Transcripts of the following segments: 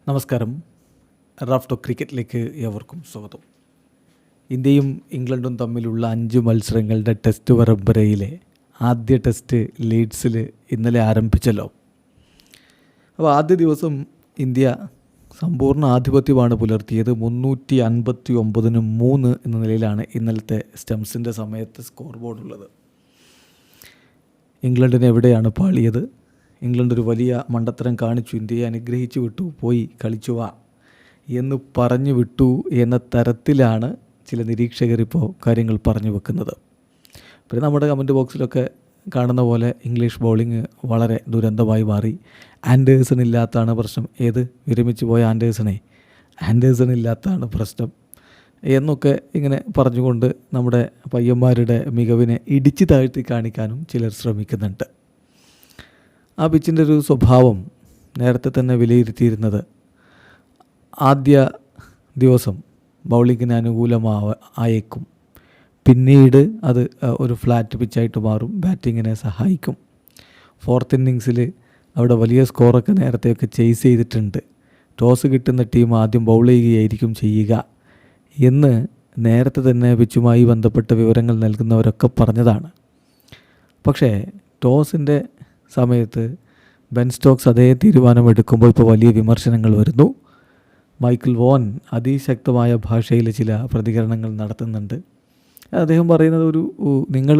നമസ്കാരം. റാഫ്റ്റോ ക്രിക്കറ്റിലേക്ക് ഏവർക്കും സ്വാഗതം. ഇന്ത്യയും ഇംഗ്ലണ്ടും തമ്മിലുള്ള 5 മത്സരങ്ങളുടെ ടെസ്റ്റ് പരമ്പരയിലെ ആദ്യ ടെസ്റ്റ് ലീഡ്സിൽ ഇന്നലെ ആരംഭിച്ചല്ലോ. അപ്പോൾ ആദ്യ ദിവസം ഇന്ത്യ സമ്പൂർണ്ണ ആധിപത്യമാണ് പുലർത്തിയത്. 359-3 എന്ന നിലയിലാണ് ഇന്നലത്തെ സ്റ്റംസിൻ്റെ സമയത്ത് സ്കോർ ബോർഡുള്ളത്. ഇംഗ്ലണ്ടിന് എവിടെയാണ് പാളിയത്? ഇംഗ്ലണ്ട് ഒരു വലിയ മണ്ടത്തരം കാണിച്ചു, ഇന്ത്യയെ അനുഗ്രഹിച്ചു വിട്ടു, പോയി കളിച്ചു വാ എന്ന് പറഞ്ഞു വിട്ടു എന്ന തരത്തിലാണ് ചില നിരീക്ഷകരിപ്പോൾ കാര്യങ്ങൾ പറഞ്ഞു വെക്കുന്നത്. പിന്നെ നമ്മുടെ കമൻറ്റ് ബോക്സിലൊക്കെ കാണുന്ന പോലെ ഇംഗ്ലീഷ് ബൗളിംഗ് വളരെ ദുരന്തമായി മാറി. ആൻഡേഴ്സൺ ഇല്ലാത്തതാണ് പ്രശ്നം. വിരമിച്ചു പോയ ആൻഡേഴ്സൺ ഇല്ലാത്തതാണ് പ്രശ്നം എന്നൊക്കെ ഇങ്ങനെ പറഞ്ഞുകൊണ്ട് നമ്മുടെ പയ്യന്മാരുടെ മികവിനെ ഇടിച്ചു താഴ്ത്തി കാണിക്കാനും ചിലർ ശ്രമിക്കുന്നുണ്ട്. ആ പിച്ചിൻ്റെ ഒരു സ്വഭാവം നേരത്തെ തന്നെ വിലയിരുത്തിയിരുന്നത് ആദ്യ ദിവസം ബൗളിങ്ങിന് അനുകൂലമായേക്കും, പിന്നീട് അത് ഒരു ഫ്ലാറ്റ് പിച്ചായിട്ട് മാറും, ബാറ്റിങ്ങിനെ സഹായിക്കും. ഫോർത്ത് ഇന്നിങ്സിൽ അവിടെ വലിയ സ്കോറൊക്കെ നേരത്തെയൊക്കെ ചേസ് ചെയ്തിട്ടുണ്ട്. ടോസ് കിട്ടുന്ന ടീം ആദ്യം ബൗൾ ചെയ്യുകയായിരിക്കും ചെയ്യുക എന്ന് നേരത്തെ തന്നെ പിച്ചുമായി ബന്ധപ്പെട്ട വിവരങ്ങൾ നൽകുന്നവരൊക്കെ പറഞ്ഞതാണ്. പക്ഷേ ടോസിൻ്റെ സമയത്ത് ബെൻ സ്റ്റോക്സ് അതേ തീരുമാനമെടുക്കുമ്പോൾ ഇപ്പോൾ വലിയ വിമർശനങ്ങൾ വരുന്നു. മൈക്കിൾ വോൺ അതിശക്തമായ ഭാഷയിൽ ചില പ്രതികരണങ്ങൾ നടത്തുന്നുണ്ട്. അദ്ദേഹം പറയുന്നത് നിങ്ങൾ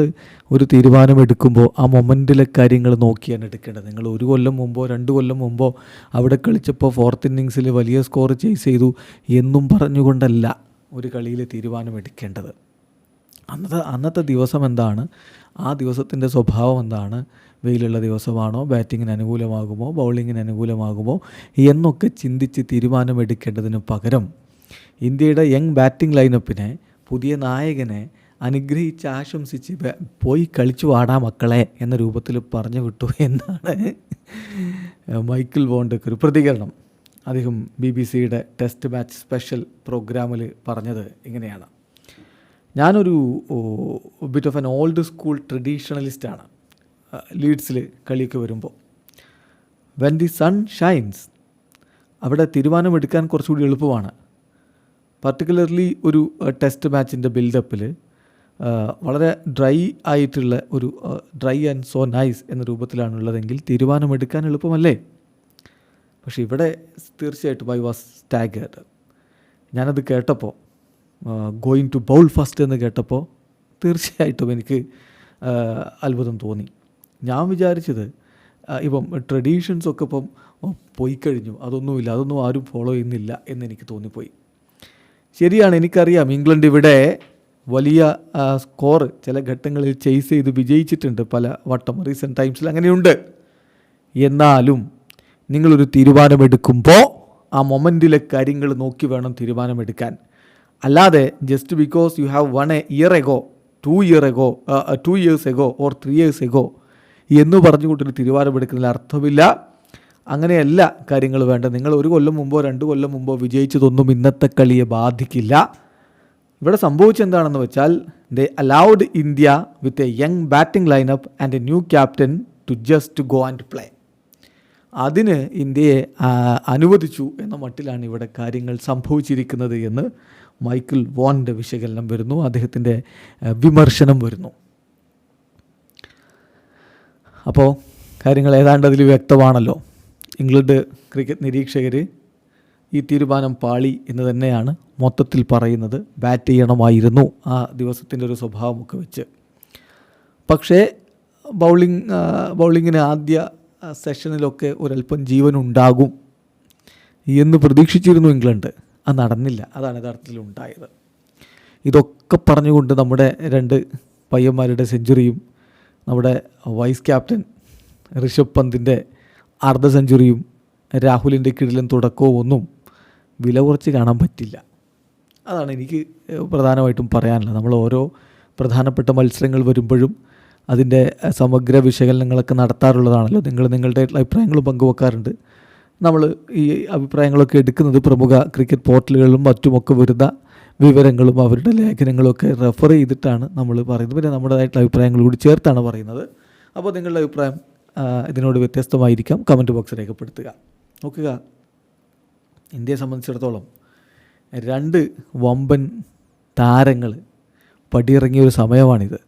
ഒരു തീരുമാനമെടുക്കുമ്പോൾ ആ മൊമെൻറ്റിലെ കാര്യങ്ങൾ നോക്കിയാണ് എടുക്കേണ്ടത്. നിങ്ങൾ 1 കൊല്ലം മുമ്പോ 2 കൊല്ലം മുമ്പോ അവിടെ കളിച്ചപ്പോൾ ഫോർത്ത് ഇന്നിങ്സിൽ വലിയ സ്കോർ ചേസ് ചെയ്തു എന്നും പറഞ്ഞുകൊണ്ടല്ല ഒരു കളിയിൽ തീരുമാനമെടുക്കേണ്ടത്. അന്നത്തെ ദിവസം എന്താണ്, ആ ദിവസത്തിൻ്റെ സ്വഭാവം എന്താണ്, വെയിലുള്ള ദിവസമാണോ, ബാറ്റിങ്ങിന് അനുകൂലമാകുമോ, ബൗളിങ്ങിന് അനുകൂലമാകുമോ എന്നൊക്കെ ചിന്തിച്ച് തീരുമാനമെടുക്കേണ്ടതിന് പകരം ഇന്ത്യയുടെ യങ് ബാറ്റിംഗ് ലൈനപ്പിനെ, പുതിയ നായകനെ അനുഗ്രഹിച്ച് ആശംസിച്ച് പോയി കളിച്ചു വാടാ മക്കളെ എന്ന രൂപത്തിൽ പറഞ്ഞു വിട്ടു എന്നാണ് മൈക്കിൾ വോണിൻ്റെ ഒരു പ്രതികരണം. അദ്ദേഹം BBC-യുടെ ടെസ്റ്റ് മാച്ച് സ്പെഷ്യൽ പ്രോഗ്രാമിൽ പറഞ്ഞത് ഇങ്ങനെയാണ്: ഞാനൊരു bit of an old school ട്രഡീഷണലിസ്റ്റാണ്. ലീഡ്സിൽ കളിയൊക്കെ വരുമ്പോൾ വെൻ ദി സൺ ഷൈൻസ് അവിടെ തീരുമാനമെടുക്കാൻ കുറച്ചുകൂടി എളുപ്പമാണ്. പർട്ടിക്കുലർലി ഒരു ടെസ്റ്റ് മാച്ചിൻ്റെ ബിൽഡപ്പിൽ വളരെ ഡ്രൈ ആയിട്ടുള്ള ഒരു ഡ്രൈ ആൻഡ് സോ നൈസ് എന്ന രൂപത്തിലാണുള്ളതെങ്കിൽ തീരുമാനമെടുക്കാൻ എളുപ്പമല്ലേ? പക്ഷേ ഇവിടെ തീർച്ചയായിട്ടും ഐ വാസ് സ്റ്റാഗേർഡ്. ഞാനത് കേട്ടപ്പോൾ, ഗോയിങ് ടു ബൗൾ ഫസ്റ്റ് എന്ന് കേട്ടപ്പോൾ തീർച്ചയായിട്ടും എനിക്ക് അത്ഭുതം തോന്നി. ഞാൻ വിചാരിച്ചത് ഇപ്പം ട്രഡീഷൻസൊക്കെ ഇപ്പം പോയി കഴിഞ്ഞു, അതൊന്നും ആരും ഫോളോ ചെയ്യുന്നില്ല എന്നെനിക്ക് തോന്നിപ്പോയി. ശരിയാണ്, എനിക്കറിയാം ഇംഗ്ലണ്ട് ഇവിടെ വലിയ സ്കോർ ചില ഘട്ടങ്ങളിൽ ചേസ് ചെയ്ത് വിജയിച്ചിട്ടുണ്ട് പല വട്ടം, റീസെൻറ്റ് ടൈംസിൽ അങ്ങനെയുണ്ട്. എന്നാലും നിങ്ങളൊരു തീരുമാനമെടുക്കുമ്പോൾ ആ മൊമെൻറ്റിലെ കാര്യങ്ങൾ നോക്കി വേണം തീരുമാനമെടുക്കാൻ. അല്ലാതെ just because you have one A year ago, 2 years ago or 3 years ago എന്ന് പറഞ്ഞുകൊണ്ടൊരു തീരുമാനമെടുക്കുന്നതിൽ അർത്ഥമില്ല. അങ്ങനെയല്ല കാര്യങ്ങൾ വേണ്ടത്. നിങ്ങൾ 1 കൊല്ലം മുമ്പോ 2 കൊല്ലം മുമ്പോ വിജയിച്ചതൊന്നും ഇന്നത്തെ കളിയെ ബാധിക്കില്ല. ഇവിടെ സംഭവിച്ചെന്താണെന്ന് വെച്ചാൽ they allowed India with a young batting lineup and a new captain to just go and play. അതിന് ഇന്ത്യയെ അനുവദിച്ചു എന്ന മട്ടിലാണ് ഇവിടെ കാര്യങ്ങൾ സംഭവിച്ചിരിക്കുന്നത് എന്ന് മൈക്കിൾ വോണിൻ്റെ വിശകലനം വരുന്നു, അദ്ദേഹത്തിൻ്റെ വിമർശനം വരുന്നു. അപ്പോൾ കാര്യങ്ങൾ ഏതാണ്ട് അതിൽ വ്യക്തമാണല്ലോ. ഇംഗ്ലണ്ട് ക്രിക്കറ്റ് നിരീക്ഷകർ ഈ തീരുമാനം പാളി എന്ന് തന്നെയാണ് മൊത്തത്തിൽ പറയുന്നത്. ബാറ്റ് ചെയ്യണമായിരുന്നു ആ ദിവസത്തിൻ്റെ ഒരു സ്വഭാവമൊക്കെ വെച്ച്. പക്ഷേ ബൗളിങ്ങിന് ആദ്യ സെഷനിലൊക്കെ ഒരല്പം ജീവനുണ്ടാകും എന്ന് പ്രതീക്ഷിച്ചിരുന്നു ഇംഗ്ലണ്ട്. അത് നടന്നില്ല. അതാണ് യഥാർത്ഥത്തിൽ ഉണ്ടായത്. ഇതൊക്കെ പറഞ്ഞുകൊണ്ട് നമ്മുടെ 2 പയ്യന്മാരുടെ സെഞ്ചുറിയും നമ്മുടെ വൈസ് ക്യാപ്റ്റൻ ഋഷഭ് പന്തിൻ്റെ അർദ്ധ സെഞ്ചുറിയും രാഹുലിൻ്റെ കിടിലൻ തുടക്കവും ഒന്നും വില കുറച്ച് കാണാൻ പറ്റില്ല. അതാണ് എനിക്ക് പ്രധാനമായിട്ടും പറയാനുള്ളത്. നമ്മൾ ഓരോ പ്രധാനപ്പെട്ട മത്സരങ്ങൾ വരുമ്പോഴും അതിൻ്റെ സമഗ്ര വിശകലനങ്ങളൊക്കെ നടത്താറുള്ളതാണല്ലോ. നിങ്ങളുടെ അഭിപ്രായങ്ങൾ പങ്കുവെക്കാറുണ്ട്. നമ്മൾ ഈ അഭിപ്രായങ്ങളൊക്കെ എടുക്കുന്നത് പ്രമുഖ ക്രിക്കറ്റ് പോർട്ടലുകളിലും മറ്റുമൊക്കെ വരുന്ന വിവരങ്ങളും അവരുടെ ലേഖനങ്ങളൊക്കെ റെഫർ ചെയ്തിട്ടാണ് നമ്മൾ പറയുന്നത്. പിന്നെ നമ്മുടേതായിട്ടുള്ള അഭിപ്രായങ്ങൾ കൂടി ചേർത്താണ് പറയുന്നത്. അപ്പോൾ നിങ്ങളുടെ അഭിപ്രായം ഇതിനോട് വ്യത്യസ്തമായിരിക്കാം. കമൻറ്റ് ബോക്സ് രേഖപ്പെടുത്തുക. നോക്കുക, ഇന്ത്യയെ സംബന്ധിച്ചിടത്തോളം 2 വമ്പൻ താരങ്ങൾ പടിയിറങ്ങിയ ഒരു സമയമാണിത്.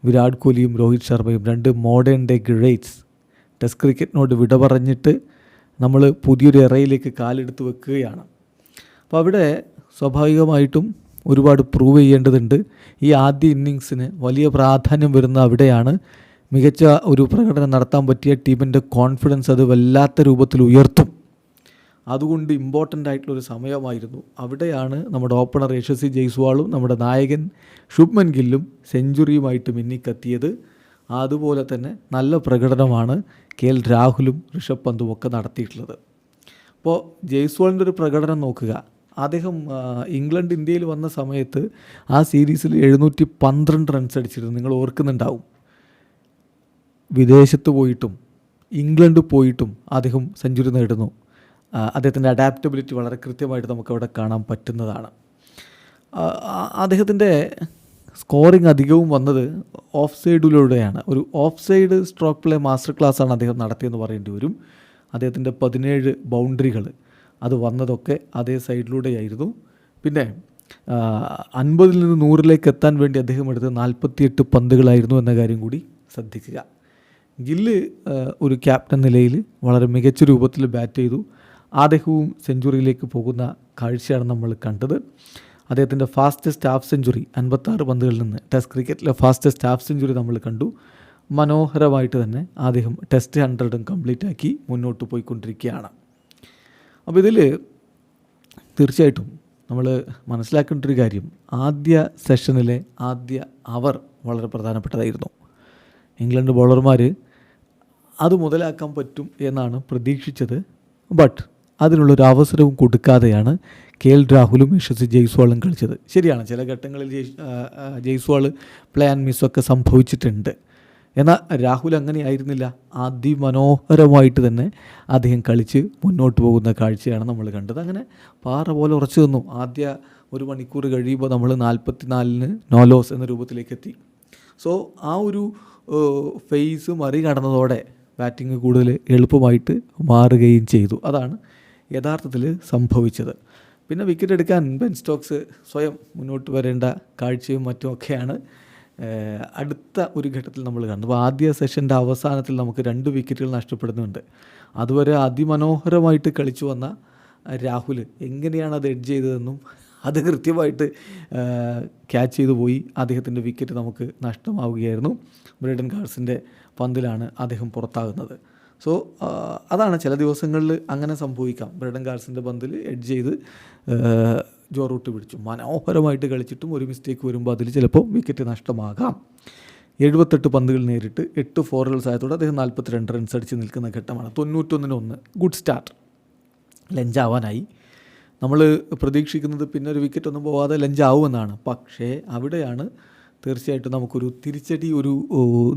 വിരാട് കോഹ്ലിയും രോഹിത് ശർമ്മയും 2 മോഡേൺ ഡേ ഗ്രേറ്റ്സ്. ടെസ്റ്റ് ക്രിക്കറ്റിനോട് വിട പറഞ്ഞിട്ട് നമ്മൾ പുതിയൊരു എറയിലേക്ക് കാലെടുത്ത് വെക്കുകയാണ്. അപ്പോൾ അവിടെ സ്വാഭാവികമായിട്ടും ഒരുപാട് പ്രൂവ് ചെയ്യേണ്ടതുണ്ട്. ഈ ആദ്യ ഇന്നിങ്സിന് വലിയ പ്രാധാന്യം വരുന്ന അവിടെയാണ്. മികച്ച ഒരു പ്രകടനം നടത്താൻ പറ്റിയ ടീമിൻ്റെ കോൺഫിഡൻസ് അത് വല്ലാത്ത രൂപത്തിൽ ഉയർത്തും. അതുകൊണ്ട് ഇമ്പോർട്ടൻ്റ് ആയിട്ടുള്ളൊരു സമയമായിരുന്നു. അവിടെയാണ് നമ്മുടെ ഓപ്പണർ യശസ്വി ജയ്സ്വാളും നമ്മുടെ നായകൻ ശുഭ്മൻ ഗില്ലും സെഞ്ചുറിയുമായിട്ട് മിന്നിക്കെത്തിയത്. അതുപോലെ തന്നെ നല്ല പ്രകടനമാണ് KL രാഹുലും ഋഷഭ് പന്തും ഒക്കെ നടത്തിയിട്ടുള്ളത്. അപ്പോൾ ജയ്സ്വാളിൻ്റെ ഒരു പ്രകടനം നോക്കുക. അദ്ദേഹം ഇംഗ്ലണ്ട് ഇന്ത്യയിൽ വന്ന സമയത്ത് ആ സീരീസിൽ 712 റൺസ് അടിച്ചിരുന്നു. നിങ്ങൾ ഓർക്കുന്നുണ്ടാവും. വിദേശത്ത് പോയിട്ടും ഇംഗ്ലണ്ട് പോയിട്ടും അദ്ദേഹം സെഞ്ചുറി നേടുന്നു. അദ്ദേഹത്തിൻ്റെ അഡാപ്റ്റബിലിറ്റി വളരെ കൃത്യമായിട്ട് നമുക്കവിടെ കാണാൻ പറ്റുന്നതാണ്. അദ്ദേഹത്തിൻ്റെ സ്കോറിങ് അധികവും വന്നത് ഓഫ് സൈഡിലൂടെയാണ്. ഒരു of side stroke play master ക്ലാസ്സാണ് അദ്ദേഹം നടത്തിയെന്ന് പറയേണ്ടി വരും. അദ്ദേഹത്തിൻ്റെ 17 ബൗണ്ടറികൾ അത് വന്നതൊക്കെ അതേ സൈഡിലൂടെയായിരുന്നു. പിന്നെ 50 നിന്ന് 100 എത്താൻ വേണ്ടി അദ്ദേഹം എടുത്തത് 48 പന്തുകളായിരുന്നു എന്ന കാര്യം കൂടി ശ്രദ്ധിക്കുക. ഗില്ല് ഒരു ക്യാപ്റ്റൻ നിലയിൽ വളരെ മികച്ച രൂപത്തിൽ ബാറ്റ് ചെയ്തു. അദ്ദേഹവും സെഞ്ചുറിയിലേക്ക് പോകുന്ന കാഴ്ചയാണ് നമ്മൾ കണ്ടത്. അദ്ദേഹത്തിൻ്റെ ഫാസ്റ്റസ്റ്റ് ഹാഫ് സെഞ്ചുറി 56 പന്തുകളിൽ നിന്ന് ടെസ്റ്റ് ക്രിക്കറ്റിലെ ഫാസ്റ്റസ്റ്റ് ഹാഫ് സെഞ്ചുറി നമ്മൾ കണ്ടു. മനോഹരമായിട്ട് തന്നെ അദ്ദേഹം ടെസ്റ്റ് 100 കംപ്ലീറ്റ് ആക്കി മുന്നോട്ട് പോയിക്കൊണ്ടിരിക്കുകയാണ്. അപ്പോൾ ഇതിൽ തീർച്ചയായിട്ടും നമ്മൾ മനസ്സിലാക്കേണ്ട ഒരു കാര്യം, ആദ്യ സെഷനിലെ ആദ്യ അവർ വളരെ പ്രധാനപ്പെട്ടതായിരുന്നു. ഇംഗ്ലണ്ട് ബൗളർമാർ അത് മുതലാക്കാൻ പറ്റും എന്നാണ് പ്രതീക്ഷിച്ചത്. ബട്ട് അതിനുള്ളൊരു അവസരവും കൊടുക്കാതെയാണ് KL രാഹുലും യശസ്വി ജയ്സ്വാളും കളിച്ചത്. ശരിയാണ്, ചില ഘട്ടങ്ങളിൽ ജയ്സ്വാൾ പ്ലേ ആൻഡ് മിസ്സൊക്കെ സംഭവിച്ചിട്ടുണ്ട്. എന്നാൽ രാഹുൽ അങ്ങനെയായിരുന്നില്ല. അതിമനോഹരമായിട്ട് തന്നെ അദ്ദേഹം കളിച്ച് മുന്നോട്ട് പോകുന്ന കാഴ്ചയാണ് നമ്മൾ കണ്ടത്. അങ്ങനെ പാറ പോലെ ഉറച്ചു നിന്നു. ആദ്യ 1 മണിക്കൂർ കഴിയുമ്പോൾ നമ്മൾ 44 നോ ലോസ് എന്ന രൂപത്തിലേക്ക് എത്തി. സോ ആ ഒരു ഫേസ് മറികടന്നതോടെ ബാറ്റിംഗ് കൂടുതൽ എളുപ്പമായിട്ട് മാറുകയും ചെയ്തു. അതാണ് യഥാർത്ഥത്തിൽ സംഭവിച്ചത്. പിന്നെ വിക്കറ്റ് എടുക്കാൻ ബെൻ സ്റ്റോക്സ് സ്വയം മുന്നോട്ട് വരേണ്ട കാഴ്ചയും മറ്റുമൊക്കെയാണ് അടുത്ത ഒരു ഘട്ടത്തിൽ നമ്മൾ കണ്ടു. അപ്പോൾ ആദ്യ സെഷൻ്റെ അവസാനത്തിൽ നമുക്ക് 2 വിക്കറ്റുകൾ നഷ്ടപ്പെടുന്നുണ്ട്. അതുവരെ അതിമനോഹരമായിട്ട് കളിച്ചു വന്ന രാഹുൽ എങ്ങനെയാണ് അത് എഡ്ജ് ചെയ്തതെന്നും അത് കൃത്യമായിട്ട് ക്യാച്ച് ചെയ്തു പോയി. അദ്ദേഹത്തിൻ്റെ വിക്കറ്റ് നമുക്ക് നഷ്ടമാവുകയായിരുന്നു. ബ്രൈഡൻ ഗാർസിൻ്റെ പന്തിലാണ് അദ്ദേഹം പുറത്താകുന്നത്. സോ അതാണ്, ചില ദിവസങ്ങളിൽ അങ്ങനെ സംഭവിക്കാം. ബ്രൈഡൻ ഗാർസിൻ്റെ പന്തിൽ എഡ്ജ് ചെയ്ത് ജോ റൂട്ട് പിടിച്ചു. മനോഹരമായിട്ട് കളിച്ചിട്ടും ഒരു മിസ്റ്റേക്ക് വരുമ്പോൾ അതിൽ ചിലപ്പോൾ വിക്കറ്റ് നഷ്ടമാകാം. 78 പന്തുകൾ നേരിട്ട് 8 ഫോറുകൾ സഹായത്തോടെ അദ്ദേഹം 42 റൺസ് അടിച്ച് നിൽക്കുന്ന ഘട്ടമാണ്. 91-1 ഗുഡ് സ്റ്റാർട്ട്. ലഞ്ചാവാനായി. നമ്മൾ പ്രതീക്ഷിക്കുന്നത് പിന്നെ ഒരു വിക്കറ്റൊന്നും പോവാതെ ലഞ്ചാവുമെന്നാണ്. പക്ഷേ അവിടെയാണ് തീർച്ചയായിട്ടും നമുക്കൊരു തിരിച്ചടി, ഒരു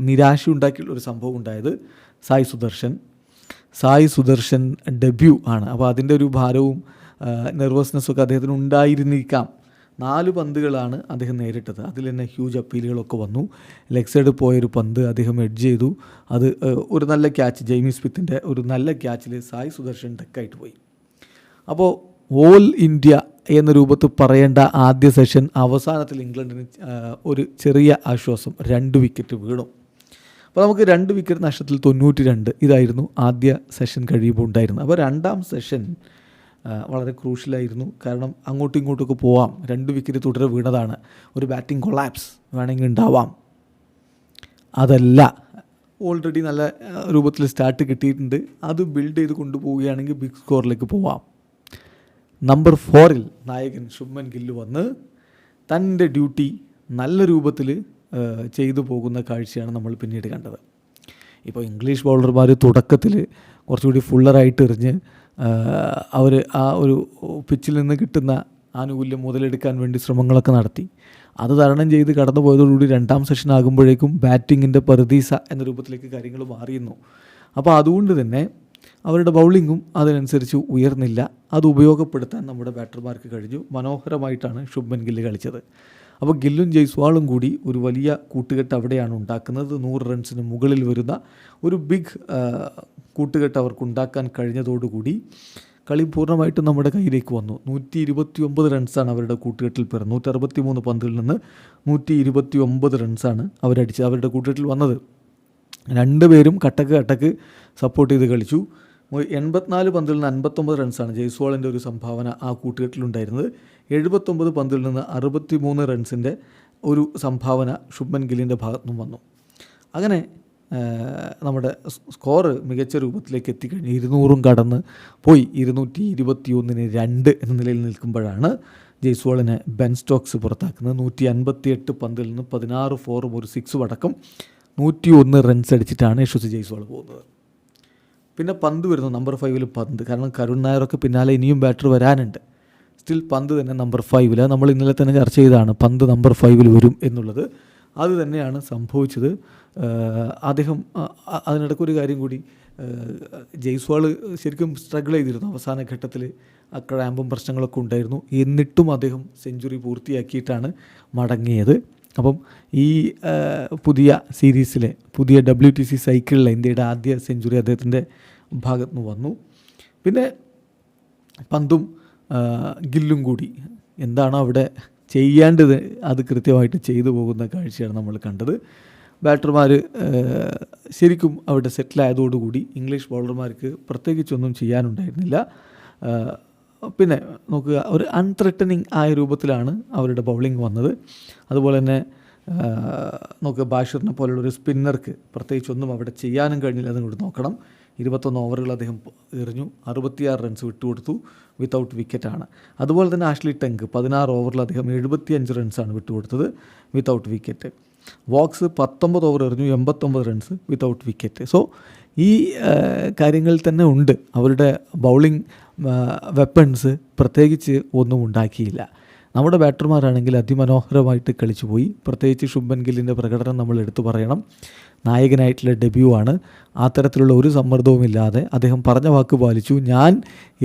നിരാശ ഉണ്ടാക്കിയുള്ള ഒരു സംഭവം ഉണ്ടായത്. സായി സുദർശൻ ഡെബ്യൂ ആണ്. അപ്പോൾ അതിൻ്റെ ഒരു ഭാരവും നെർവസ്നെസ്സൊക്കെ അദ്ദേഹത്തിന് ഉണ്ടായിരുന്നിരിക്കാം. 4 പന്തുകളാണ് അദ്ദേഹം നേരിട്ടത്. അതിൽ തന്നെ ഹ്യൂജ് അപ്പീലുകളൊക്കെ വന്നു. ലെഗ് സൈഡ് പോയൊരു പന്ത് അദ്ദേഹം എഡ്ജ് ചെയ്തു. അത് ഒരു നല്ല ക്യാച്ച്, ജെയ്മി സ്മിത്തിൻ്റെ ഒരു നല്ല ക്യാച്ചിൽ സായി സുദർശൻ ഡെക്കായിട്ട് പോയി. അപ്പോൾ ഓൾ ഇന്ത്യ എന്ന രൂപത്തിൽ പറയേണ്ട ആദ്യ സെഷൻ അവസാനത്തിൽ ഇംഗ്ലണ്ടിന് ഒരു ചെറിയ ആശ്വാസം, 2 വിക്കറ്റ് വീണു. അപ്പോൾ നമുക്ക് 2 വിക്കറ്റ് നഷ്ടത്തിൽ 92 ഇതായിരുന്നു ആദ്യ സെഷൻ കഴിയുമ്പോൾ ഉണ്ടായിരുന്നത്. അപ്പോൾ രണ്ടാം സെഷൻ വളരെ ക്രൂഷ്യലായിരുന്നു. കാരണം അങ്ങോട്ടും ഇങ്ങോട്ടൊക്കെ പോവാം. 2 വിക്കറ്റ് തുടരെ വീണതാണ്. ഒരു ബാറ്റിംഗ് കൊളാപ്സ് വേണമെങ്കിൽ ഉണ്ടാവാം. അതല്ല, ഓൾറെഡി നല്ല രൂപത്തിൽ സ്റ്റാർട്ട് കിട്ടിയിട്ടുണ്ട്. അത് ബിൽഡ് ചെയ്ത് കൊണ്ടുപോവുകയാണെങ്കിൽ ബിഗ് സ്കോറിലേക്ക് പോവാം. നമ്പർ 4 നായകൻ ശുഭ്മൻ ഗില്ല് വന്ന് തൻ്റെ ഡ്യൂട്ടി നല്ല രൂപത്തിൽ ചെയ്തു പോകുന്ന കാഴ്ചയാണ് നമ്മൾ പിന്നീട് കണ്ടത്. ഇപ്പോൾ ഇംഗ്ലീഷ് ബൗളർമാർ തുടക്കത്തിൽ കുറച്ചുകൂടി ഫുള്ളറായിട്ട് എറിഞ്ഞ് അവർ ആ ഒരു പിച്ചിൽ നിന്ന് കിട്ടുന്ന ആനുകൂല്യം മുതലെടുക്കാൻ വേണ്ടി ശ്രമങ്ങളൊക്കെ നടത്തി. അത് തരണം ചെയ്ത് കടന്നു പോയതോടുകൂടി രണ്ടാം സെഷൻ ആകുമ്പോഴേക്കും ബാറ്റിങ്ങിൻ്റെ പറുദീസ എന്ന രൂപത്തിലേക്ക് കാര്യങ്ങൾ മാറിയിരുന്നു. അപ്പോൾ അതുകൊണ്ട് തന്നെ അവരുടെ ബൗളിങ്ങും അതിനനുസരിച്ച് ഉയർന്നില്ല. അത് ഉപയോഗപ്പെടുത്താൻ നമ്മുടെ ബാറ്റർമാർക്ക് കഴിഞ്ഞു. മനോഹരമായിട്ടാണ് ശുഭ്മൻ ഗില്ല് കളിച്ചത്. അപ്പോൾ ഗില്ലും ജയ്സ്വാളും കൂടി ഒരു വലിയ കൂട്ടുകെട്ട് അവിടെയാണ് ഉണ്ടാക്കുന്നത്. 100 റൺസിന് മുകളിൽ വരുന്ന ഒരു ബിഗ് കൂട്ടുകെട്ട് അവർക്ക് ഉണ്ടാക്കാൻ കഴിഞ്ഞതോടുകൂടി കളി പൂർണ്ണമായിട്ടും നമ്മുടെ കയ്യിലേക്ക് വന്നു. 129 റൺസാണ് അവരുടെ കൂട്ടുകെട്ടിൽ പിറന്നു. 163 പന്തിൽ നിന്ന് 129 റൺസാണ് അവരടിച്ചത്, അവരുടെ കൂട്ടുകെട്ടിൽ വന്നത്. രണ്ടുപേരും കട്ടക്ക് സപ്പോർട്ട് ചെയ്ത് കളിച്ചു. 84 പന്തിൽ നിന്ന് 59 റൺസാണ് ജയ്സ്വാളിൻ്റെ ഒരു സംഭാവന ആ കൂട്ടുകെട്ടിലുണ്ടായിരുന്നത്. 79 പന്തിൽ നിന്ന് 63 റൺസിൻ്റെ ഒരു സംഭാവന ശുഭ്മൻ ഗില്ലിൻ്റെ ഭാഗത്തുനിന്നും വന്നു. അങ്ങനെ നമ്മുടെ സ്കോറ് മികച്ച രൂപത്തിലേക്ക് എത്തിക്കഴിഞ്ഞു. 200 കടന്ന് പോയി. 221-2 എന്ന നിലയിൽ നിൽക്കുമ്പോഴാണ് ജയ്സ്വാളിനെ ബെൻ സ്റ്റോക്സ് പുറത്താക്കുന്നത്. 158 പന്തിൽ നിന്ന് 16 ഫോറും ഒരു 6 അടക്കം 101 റൺസ് അടിച്ചിട്ടാണ് യശസ്വി ജയ്സ്വാൾ പോകുന്നത്. പിന്നെ പന്ത് വരുന്നു നമ്പർ 5 പന്ത്. കാരണം കരുൺ നായരൊക്കെ പിന്നാലെ ഇനിയും ബാറ്റർ വരാനുണ്ട്. സ്റ്റിൽ പന്ത് തന്നെ നമ്പർ 5. നമ്മൾ ഇന്നലെ തന്നെ ചർച്ച ചെയ്തതാണ് പന്ത് നമ്പർ 5 വരും എന്നുള്ളത്. അത് തന്നെയാണ് സംഭവിച്ചത്. അദ്ദേഹം അതിനിടയ്ക്ക് ഒരു കാര്യം കൂടി, ജയ്സ്വാൾ ശരിക്കും സ്ട്രഗിൾ ചെയ്തിരുന്നു അവസാന ഘട്ടത്തിൽ. ക്രാമ്പും പ്രശ്നങ്ങളൊക്കെ ഉണ്ടായിരുന്നു. എന്നിട്ടും അദ്ദേഹം സെഞ്ചുറി പൂർത്തിയാക്കിയിട്ടാണ് മടങ്ങിയത്. അപ്പം ഈ പുതിയ സീരീസിലെ പുതിയ WTC സൈക്കിളിലെ ഇന്ത്യയുടെ ആദ്യ സെഞ്ചുറി അദ്ദേഹത്തിൻ്റെ ഭാഗത്തു നിന്ന് വന്നു. പിന്നെ പന്തും ഗില്ലും കൂടി എന്താണോ അവിടെ ചെയ്യേണ്ടത് അത് കൃത്യമായിട്ട് ചെയ്തു പോകുന്ന കാഴ്ചയാണ് നമ്മൾ കണ്ടത്. ബാറ്റർമാർ ശരിക്കും അവിടെ സെറ്റിലായതോടുകൂടി ഇംഗ്ലീഷ് ബൗളർമാർക്ക് പ്രത്യേകിച്ചൊന്നും ചെയ്യാനുണ്ടായിരുന്നില്ല. പിന്നെ നോക്കുക, ഒരു അൺത്രെട്ടനിങ് ആയ രൂപത്തിലാണ് അവരുടെ ബൗളിംഗ് വന്നത്. അതുപോലെ തന്നെ നോക്കുക, ബാഷിറിനെ പോലുള്ളൊരു സ്പിന്നർക്ക് പ്രത്യേകിച്ചൊന്നും അവിടെ ചെയ്യാനും കഴിഞ്ഞില്ല. അതുകൊണ്ട് നോക്കണം, 21 ഓവറുകൾ അദ്ദേഹം എറിഞ്ഞു, 66 റൺസ് വിട്ടുകൊടുത്തു, വിത്തൗട്ട് വിക്കറ്റാണ്. അതുപോലെ തന്നെ ആഷ്ലി ടെങ്ക് 16 ഓവറിൽ അദ്ദേഹം 75 റൺസാണ് വിട്ടുകൊടുത്തത്, വിത്തൗട്ട് വിക്കറ്റ്. വോക്സ് 19 ഓവർ എറിഞ്ഞു, 89 റൺസ്, വിത്തൗട്ട് വിക്കറ്റ്. സോ ഈ കാര്യങ്ങളിൽ തന്നെ ഉണ്ട്. അവരുടെ ബൗളിംഗ് വെപ്പൺസ് പ്രത്യേകിച്ച് ഒന്നും ഉണ്ടാക്കിയില്ല. നമ്മുടെ ബാറ്റർമാരാണെങ്കിൽ അതിമനോഹരമായിട്ട് കളിച്ചു പോയി. പ്രത്യേകിച്ച് ശുഭ്മൻ ഗില്ലിൻ്റെ പ്രകടനം നമ്മൾ എടുത്തു പറയണം. നായകനായിട്ടുള്ള ഡെബ്യൂ ആണ്. ആ തരത്തിലുള്ള ഒരു സമ്മർദ്ദവുമില്ലാതെ അദ്ദേഹം പറഞ്ഞ വാക്ക് പാലിച്ചു. ഞാൻ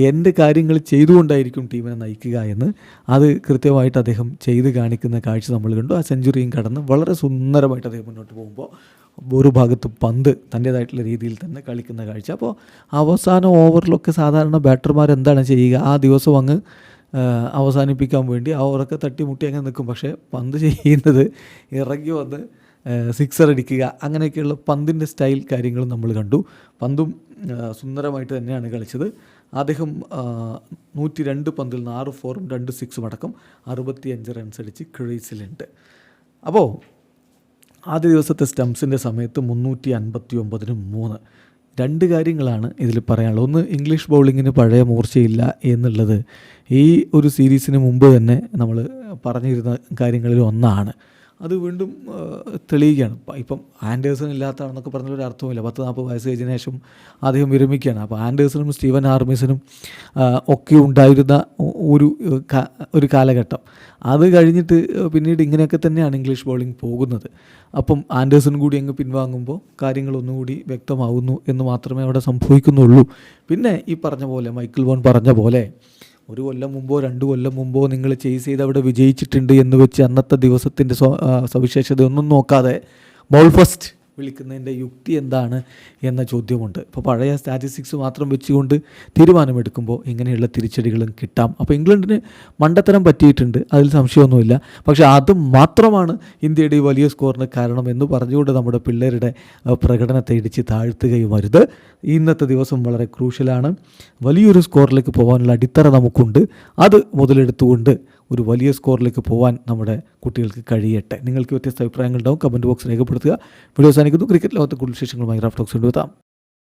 എൻ്റെ കാര്യങ്ങൾ ചെയ്തുകൊണ്ടായിരിക്കും ടീമിനെ നയിക്കുക എന്ന്. അത് കൃത്യമായിട്ട് അദ്ദേഹം ചെയ്ത് കാണിക്കുന്ന കാഴ്ച നമ്മൾ കണ്ടു. ആ സെഞ്ചുറിയും കടന്ന് വളരെ സുന്ദരമായിട്ട് അദ്ദേഹം മുന്നോട്ട് പോകുമ്പോൾ ഒരു ഭാഗത്ത് പന്ത് തൻ്റേതായിട്ടുള്ള രീതിയിൽ തന്നെ കളിക്കുന്ന കാഴ്ച. അപ്പോൾ അവസാന ഓവറിലൊക്കെ സാധാരണ ബാറ്റർമാർ എന്താണ് ചെയ്യുക, ആ ദിവസം അങ്ങ് അവസാനിപ്പിക്കാൻ വേണ്ടി ആ ഓവറൊക്കെ തട്ടിമുട്ടി അങ്ങനെ നിൽക്കും. പക്ഷേ പന്ത് ചെയ്യുന്നത് ഇറങ്ങി വന്ന് സിക്സർ അടിക്കുക, അങ്ങനെയൊക്കെയുള്ള പന്തിൻ്റെ സ്റ്റൈൽ കാര്യങ്ങളും നമ്മൾ കണ്ടു. പന്തും സുന്ദരമായിട്ട് തന്നെയാണ് കളിച്ചത്. അദ്ദേഹം 102 പന്തിൽ 6 ഫോറും 2 സിക്സും അടക്കം 65 റൺസ് അടിച്ച് ക്രീസിലുണ്ട്. അപ്പോൾ ആദ്യ ദിവസത്തെ സ്റ്റംപ്സിൻ്റെ സമയത്ത് 359-3. 2 കാര്യങ്ങളാണ് ഇതിൽ പറയാനുള്ളത്. ഒന്ന്, ഇംഗ്ലീഷ് ബൗളിങ്ങിന് പഴയ മൂർച്ചയില്ല എന്നുള്ളത് ഈ ഒരു സീരീസിന് മുമ്പ് തന്നെ നമ്മൾ പറഞ്ഞിരുന്ന കാര്യങ്ങളിൽ ഒന്നാണ്. അത് വീണ്ടും തെളിയുകയാണ്. ഇപ്പം ആൻഡേഴ്സൺ ഇല്ലാത്തതാണെന്നൊക്കെ പറഞ്ഞൊരു അർത്ഥമില്ല. 40-40 വയസ്സ് കഴിഞ്ഞ ശേഷം അദ്ദേഹം വിരമിക്കുകയാണ്. അപ്പോൾ ആൻഡേഴ്സണും സ്റ്റീവൻ ഹാർമിസനും ഒക്കെ ഉണ്ടായിരുന്ന ഒരു കാലഘട്ടം അത് കഴിഞ്ഞിട്ട് പിന്നീട് ഇങ്ങനെയൊക്കെ തന്നെയാണ് ഇംഗ്ലീഷ് ബൗളിംഗ് പോകുന്നത്. അപ്പം ആൻഡേഴ്സൺ കൂടി അങ്ങ് പിൻവാങ്ങുമ്പോൾ കാര്യങ്ങളൊന്നുകൂടി വ്യക്തമാവുന്നു എന്ന് മാത്രമേ അവിടെ സംഭവിക്കുന്നുള്ളൂ. പിന്നെ ഈ പറഞ്ഞ പോലെ മൈക്കിൾ വോൺ പറഞ്ഞ പോലെ 1 കൊല്ലം മുമ്പോ 2 കൊല്ലം മുമ്പോ നിങ്ങൾ ചേസ് ചെയ്ത് അവിടെ വിജയിച്ചിട്ടുണ്ട് എന്ന് വെച്ച് അന്നത്തെ ദിവസത്തിൻ്റെ സവിശേഷതയൊന്നും നോക്കാതെ ബോൾ ഫസ്റ്റ് വിളിക്കുന്നതിൻ്റെ യുക്തി എന്താണ് എന്ന ചോദ്യമുണ്ട്. ഇപ്പോൾ പഴയ സ്റ്റാറ്റിസ്റ്റിക്സ് മാത്രം വെച്ചുകൊണ്ട് തീരുമാനമെടുക്കുമ്പോൾ ഇങ്ങനെയുള്ള തിരിച്ചടികളും കിട്ടാം. അപ്പോൾ ഇംഗ്ലണ്ടിന് മണ്ടത്തരം പറ്റിയിട്ടുണ്ട്, അതിൽ സംശയമൊന്നുമില്ല. പക്ഷേ അത് മാത്രമാണ് ഇന്ത്യയുടെ ഈ വലിയ സ്കോറിന് കാരണം എന്ന് പറഞ്ഞുകൊണ്ട് നമ്മുടെ പിള്ളേരുടെ പ്രകടനത്തെ ഇടിച്ച് താഴ്ത്തുകയും വരുത്. ഇന്നത്തെ ദിവസം വളരെ ക്രൂഷ്യലാണ്. വലിയൊരു സ്കോറിലേക്ക് പോകാനുള്ള അടിത്തറ നമുക്കുണ്ട്. അത് മുതലെടുത്തുകൊണ്ട് ഒരു വലിയ സ്കോറിലേക്ക് പോകാൻ നമ്മുടെ കുട്ടികൾക്ക് കഴിയട്ടെ. നിങ്ങൾക്ക് വ്യത്യസ്ത അഭിപ്രായങ്ങളുണ്ടാവും, കമൻറ്റ് ബോക്സ് രേഖപ്പെടുത്തുക. വീഡിയോ അവസാനിക്കുന്നു. ക്രിക്കറ്റ് ലോകത്തെ കൂടുതൽ വിശേഷങ്ങളുമായി റാഫ് ടോക്സ് കൊണ്ടുവെത്താം.